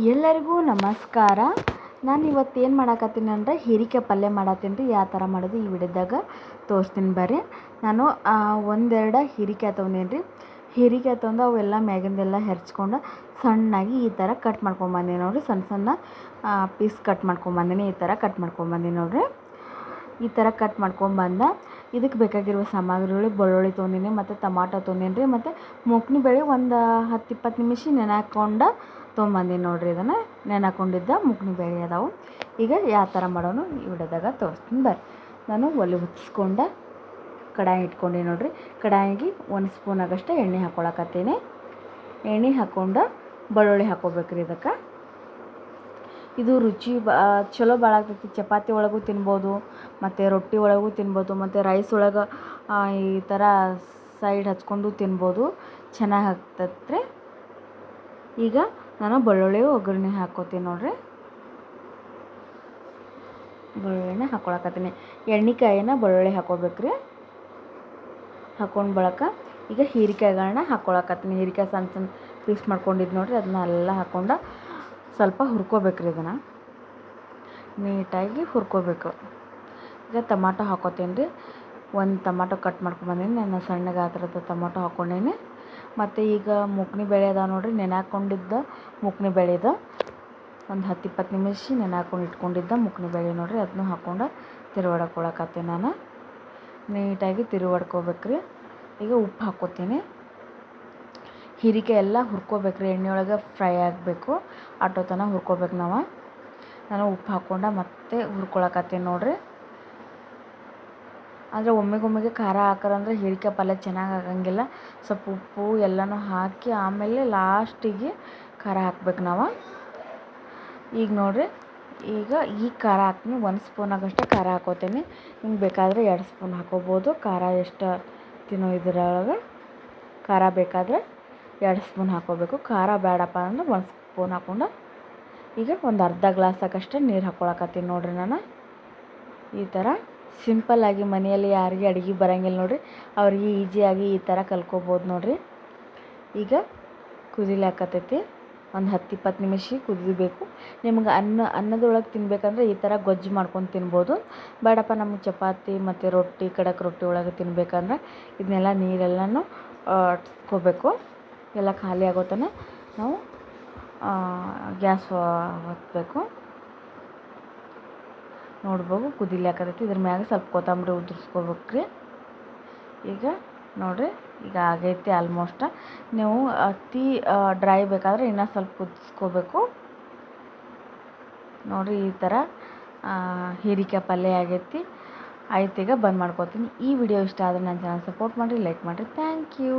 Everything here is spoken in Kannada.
ಎಲ್ಲರಿಗೂ ನಮಸ್ಕಾರ. ನಾನು ಇವತ್ತು ಏನು ಮಾಡಾಕತ್ತೀನಿ ಅಂದರೆ ಹೀರಿಕಾಯಿ ಪಲ್ಯ ಮಾಡತ್ತೀನಿ ರೀ. ಯಾವ ಥರ ಮಾಡೋದು ಈ ವಿಡಿಯೋದಾಗ ತೋರಿಸ್ತೀನಿ ಬರ್ರಿ. ನಾನು ಒಂದೆರಡು ಹೀರಿಕಾಯಿ ತೊಗೊಂಡೇನಿ ರೀ. ಹೀರಿಕಾಯಿ ತೊಗೊಂಡು ಅವೆಲ್ಲ ಮ್ಯಾಗಿಂದೆಲ್ಲ ಹೆರ್ಚ್ಕೊಂಡು ಸಣ್ಣಾಗಿ ಈ ಥರ ಕಟ್ ಮಾಡ್ಕೊಂಬಂದೀನಿ ನೋಡಿರಿ. ಸಣ್ಣ ಸಣ್ಣ ಪೀಸ್ ಕಟ್ ಮಾಡ್ಕೊಂಬಂದೀನಿ. ಈ ಥರ ಕಟ್ ಮಾಡ್ಕೊಂಬಂದೀನಿ ನೋಡಿರಿ. ಈ ಥರ ಕಟ್ ಮಾಡ್ಕೊಂಬಂದ ಇದಕ್ಕೆ ಬೇಕಾಗಿರುವ ಸಾಮಗ್ರಿಗಳು ಬೆಳ್ಳುಳ್ಳಿ ತೊಗೊಂಡೀನಿ, ಮತ್ತು ಟಮಾಟೊ ತೊಗೊಂಡೀನಿ ರೀ, ಮತ್ತು ಮೂಕ್ನಿ ಬೇಳೆ ಒಂದು 10-20 ನಿಮಿಷ ನೆನೆ ಹಾಕ್ಕೊಂಡು ತೊಗೊಂಬಂದೀನಿ ನೋಡಿರಿ. ಇದನ್ನು ನೆನೆ ಹಾಕ್ಕೊಂಡಿದ್ದ ಮೂಕ್ನಿ ಬೇಳೆ ಅದಾವು. ಈಗ ಯಾವ ಥರ ಮಾಡೋನು ಈ ವಿಡಿಯೋದಾಗ ತೋರಿಸ್ತೀನಿ ಬರ್ರಿ. ನಾನು ಒಲೆ ಹೊತ್ತಿಸ್ಕೊಂಡು ಕಡಾಯಿ ಇಟ್ಕೊಂಡೀನಿ ನೋಡಿರಿ. ಕಡಾಯಿಗೆ 1 ಸ್ಪೂನ್ ಆಗಷ್ಟು ಎಣ್ಣೆ ಹಾಕ್ಕೊಳಕತ್ತೀನಿ. ಎಣ್ಣೆ ಹಾಕ್ಕೊಂಡು ಬೆಳ್ಳುಳ್ಳಿ ಹಾಕ್ಕೋಬೇಕ್ರಿ. ಇದಕ್ಕೆ ಇದು ರುಚಿ ಚಲೋ ಭಾಳ ಆಗ್ತೈತಿ. ಚಪಾತಿ ಒಳಗೂ ತಿನ್ಬೋದು, ಮತ್ತು ರೊಟ್ಟಿ ಒಳಗೂ ತಿನ್ಬೋದು, ಮತ್ತು ರೈಸ್ ಒಳಗೆ ಈ ಥರ ಸೈಡ್ ಹಚ್ಕೊಂಡು ತಿನ್ಬೋದು. ಚೆನ್ನಾಗಿ ಆಗ್ತೈತ್ರಿ. ಈಗ ನಾನು ಬೆಳ್ಳುಳ್ಳಿ ಒಗ್ಗರಣೆ ಹಾಕ್ಕೋತೀನಿ ನೋಡಿರಿ. ಬೆಳ್ಳುಳ್ಳಿನ ಹಾಕ್ಕೊಳಕತ್ತೀನಿ. ಎಣ್ಣೆಕಾಯಿನ ಬೆಳ್ಳುಳ್ಳಿ ಹಾಕ್ಕೋಬೇಕ್ರಿ. ಹಾಕ್ಕೊಂಡು ಬಳಕ ಈಗ ಹೀರಿಕಾಯಿಗಳನ್ನ ಹಾಕ್ಕೊಳಕತ್ತೀನಿ. ಹೀರಿಕಾಯಿ ಸಣ್ಣ ಸಣ್ಣ ಪೀಸ್ ಮಾಡ್ಕೊಂಡಿದ್ದು ನೋಡಿರಿ. ಅದನ್ನೆಲ್ಲ ಹಾಕ್ಕೊಂಡು ಸ್ವಲ್ಪ ಹುರ್ಕೋಬೇಕ್ರಿ. ಇದನ್ನು ನೀಟಾಗಿ ಹುರ್ಕೋಬೇಕು. ಈಗ ಟಮಾಟೊ ಹಾಕ್ಕೋತೀನಿ ರೀ. ಒಂದು ಟಮಾಟೊ ಕಟ್ ಮಾಡ್ಕೊಂಬಂದೀನಿ. ನಾನು ಸಣ್ಣ ಗಾತ್ರದ ಟಮಾಟೊ ಹಾಕ್ಕೊಂಡೀನಿ. ಮತ್ತು ಈಗ ಮೂಕ್ನಿ ಬೇಳೆ ಅದಾವೆ ನೋಡಿರಿ. ನೆನೆ ಹಾಕ್ಕೊಂಡಿದ್ದ ಮೂಕ್ನಿ ಬೇಳೆದು ಒಂದು 10-20 ನಿಮಿಷ ನೆನೆ ಹಾಕ್ಕೊಂಡು ಇಟ್ಕೊಂಡಿದ್ದ ಮೂಕ್ನಿ ಬೇಳೆ ನೋಡಿರಿ. ಅದನ್ನು ಹಾಕ್ಕೊಂಡು ತಿರುವಾಡ್ಕೊಳಕತ್ತೀನಿ. ನಾನು ನೀಟಾಗಿ ತಿರುವಾಡ್ಕೋಬೇಕ್ರಿ. ಈಗ ಉಪ್ಪು ಹಾಕ್ಕೋತೀನಿ. ಹೀರಿಕಾಯಿ ಎಲ್ಲ ಹುರ್ಕೋಬೇಕ್ರಿ. ಎಣ್ಣೆ ಒಳಗೆ ಫ್ರೈ ಆಗಬೇಕು. ಆಟೋ ತನಕ ಹುರ್ಕೋಬೇಕು ನಾನು ಉಪ್ಪು ಹಾಕ್ಕೊಂಡು ಮತ್ತೆ ಹುರ್ಕೊಳಕತ್ತೀನಿ ನೋಡಿರಿ. ಆದರೆ ಒಮ್ಮೆಗೆ ಖಾರ ಹಾಕರಂದ್ರೆ ಹೀರಿಕಾಯಿ ಪಲ್ಯ ಚೆನ್ನಾಗಿ ಆಗಂಗಿಲ್ಲ. ಸ್ವಲ್ಪ ಉಪ್ಪು ಎಲ್ಲನೂ ಹಾಕಿ ಆಮೇಲೆ ಲಾಸ್ಟಿಗೆ ಖಾರ ಹಾಕ್ಬೇಕು ಈಗ ನೋಡಿರಿ. ಈಗ ಖಾರ ಹಾಕ್ತೀನಿ. 1 ಸ್ಪೂನ್ ಆಗಷ್ಟು ಖಾರ ಹಾಕ್ಕೋತೀನಿ. ನಿಮ್ಗೆ ಬೇಕಾದರೆ 2 ಸ್ಪೂನ್ ಹಾಕ್ಕೋಬೋದು. ಖಾರ ಎಷ್ಟು ತಿನ್ನೋ ಇದರೊಳಗೆ ಖಾರ ಬೇಕಾದರೆ 2 ಸ್ಪೂನ್ ಹಾಕ್ಕೋಬೇಕು. ಖಾರ ಬೇಡಪ್ಪ ಅಂದ್ರೆ 1 ಸ್ಪೂನ್ ಹಾಕ್ಕೊಂಡು ಈಗ ಒಂದು ಅರ್ಧ ಗ್ಲಾಸ್ ಆಗಷ್ಟು ನೀರು ಹಾಕ್ಕೊಳಕತ್ತೀನಿ ನೋಡಿರಿ. ನಾನು ಈ ಥರ ಸಿಂಪಲ್ಲಾಗಿ ಮನೆಯಲ್ಲಿ ಯಾರಿಗೆ ಅಡುಗೆ ಬರೋಂಗಿಲ್ಲ ನೋಡಿರಿ, ಅವ್ರಿಗೆ ಈಸಿಯಾಗಿ ಈ ಥರ ಕಲ್ಕೋಬೋದು ನೋಡಿರಿ. ಈಗ ಕುದಿಲಾಕತ್ತೈತಿ. ಒಂದು 10-20 ನಿಮಿಷ ಕುದಿಬೇಕು. ನಿಮ್ಗೆ ಅನ್ನದೊಳಗೆ ತಿನ್ಬೇಕಂದ್ರೆ ಈ ಥರ ಗೊಜ್ಜು ಮಾಡ್ಕೊಂಡು ತಿನ್ಬೋದು. ಬೇಡಪ್ಪ ನಮ್ಗೆ ಚಪಾತಿ ಮತ್ತು ರೊಟ್ಟಿ ಖಡಕ್ ರೊಟ್ಟಿ ಒಳಗೆ ತಿನ್ಬೇಕಂದ್ರೆ ಇದನ್ನೆಲ್ಲ ನೀರೆಲ್ಲನೂ ಇಟ್ಕೋಬೇಕು. ಎಲ್ಲ ಖಾಲಿ ಆಗೋ ತನಕ ನಾವು ಗ್ಯಾಸ್ ಹೊತ್ತಬೇಕು. ನೋಡ್ಬೋದು ಕುದಿಲಾಕತ್ತೈತಿ. ಇದ್ರ ಮ್ಯಾಗ ಸ್ವಲ್ಪ ಕೊತ್ತಂಬರಿ ಉದುರಿಸ್ಕೋಬೇಕ್ರಿ. ಈಗ ನೋಡಿರಿ, ಈಗ ಆಗೈತಿ ಆಲ್ಮೋಸ್ಟ್. ನೀವು ಅತಿ ಡ್ರೈ ಬೇಕಾದರೆ ಇನ್ನೂ ಸ್ವಲ್ಪ ಕುದಿಸ್ಕೋಬೇಕು ನೋಡಿರಿ. ಈ ಥರ ಹೀರಿಕಾಯಿ ಪಲ್ಯ ಆಗೈತಿ. ಆಯ್ತು, ಈಗ ಬಂದ್ ಮಾಡ್ಕೋತೀನಿ. ಈ ವಿಡಿಯೋ ಇಷ್ಟ ಆದರೆ ನನ್ನ ಚಾನಲ್ ಸಪೋರ್ಟ್ ಮಾಡಿರಿ, ಲೈಕ್ ಮಾಡಿರಿ. Thank you.